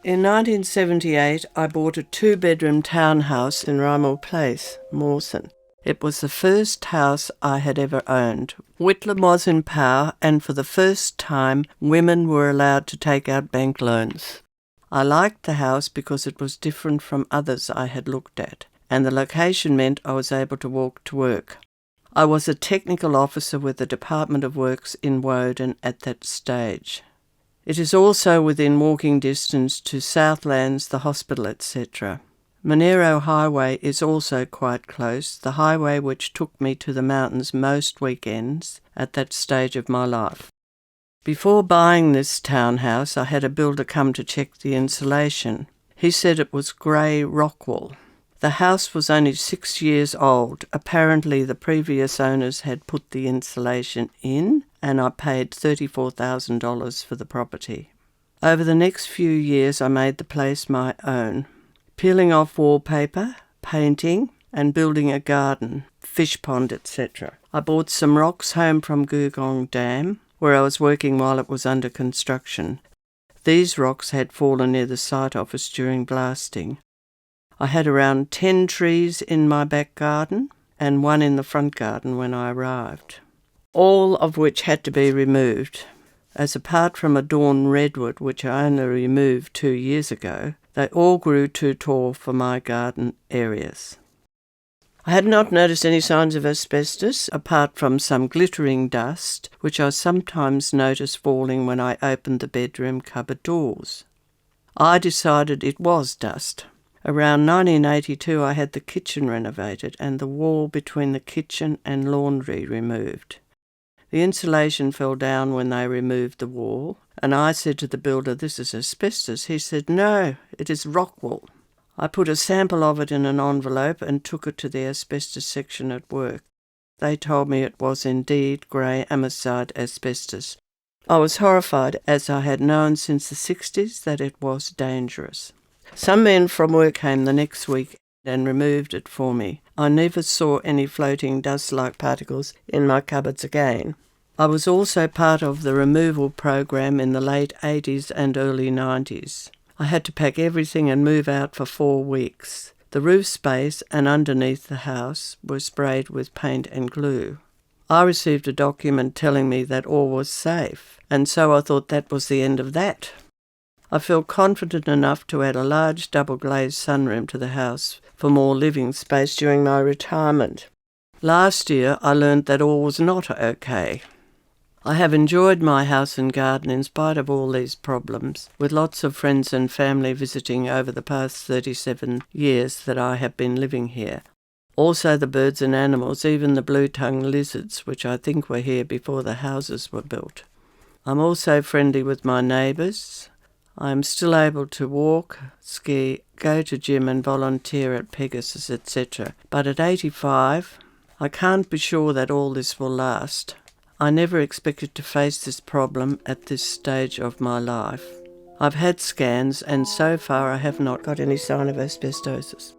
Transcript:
In 1978, I bought a 2-bedroom townhouse in Rymel Place, Mawson. It was the first house I had ever owned. Whitlam was in power, and for the first time, women were allowed to take out bank loans. I liked the house because it was different from others I had looked at, and the location meant I was able to walk to work. I was a technical officer with the Department of Works in Woden at that stage. It is also within walking distance to Southlands, the hospital, etc. Monero Highway is also quite close, the highway which took me to the mountains most weekends at that stage of my life. Before buying this townhouse, I had a builder come to check the insulation. He said it was grey rockwool. The house was only 6 years old. Apparently the previous owners had put the insulation in, and I paid $34,000 for the property. Over the next few years I made the place my own, peeling off wallpaper, painting, and building a garden, fish pond, etc. I brought some rocks home from Googong Dam, where I was working while it was under construction. These rocks had fallen near the site office during blasting. I had around 10 trees in my back garden and one in the front garden when I arrived, all of which had to be removed, as apart from a dawn redwood which I only removed 2 years ago, they all grew too tall for my garden areas. I had not noticed any signs of asbestos, apart from some glittering dust, which I sometimes noticed falling when I opened the bedroom cupboard doors. I decided it was dust. Around 1982 I had the kitchen renovated and the wall between the kitchen and laundry removed. The insulation fell down when they removed the wall, and I said to the builder, "This is asbestos." He said, "No, it is rockwool." I put a sample of it in an envelope and took it to the asbestos section at work. They told me it was indeed grey amosite asbestos. I was horrified, as I had known since the 60s that it was dangerous. Some men from work came the next week and removed it for me. I never saw any floating dust-like particles in my cupboards again. I was also part of the removal program in the late 80s and early 90s. I had to pack everything and move out for 4 weeks. The roof space and underneath the house were sprayed with paint and glue. I received a document telling me that all was safe, and so I thought that was the end of that. I felt confident enough to add a large double-glazed sunroom to the house for more living space during my retirement. Last year I learned that all was not okay. I have enjoyed my house and garden in spite of all these problems, with lots of friends and family visiting over the past 37 years that I have been living here. Also the birds and animals, even the blue-tongued lizards, which I think were here before the houses were built. I'm also friendly with my neighbours. I am still able to walk, ski, go to gym and volunteer at Pegasus, etc. But at 85, I can't be sure that all this will last. I never expected to face this problem at this stage of my life. I've had scans and so far I have not got any sign of asbestosis.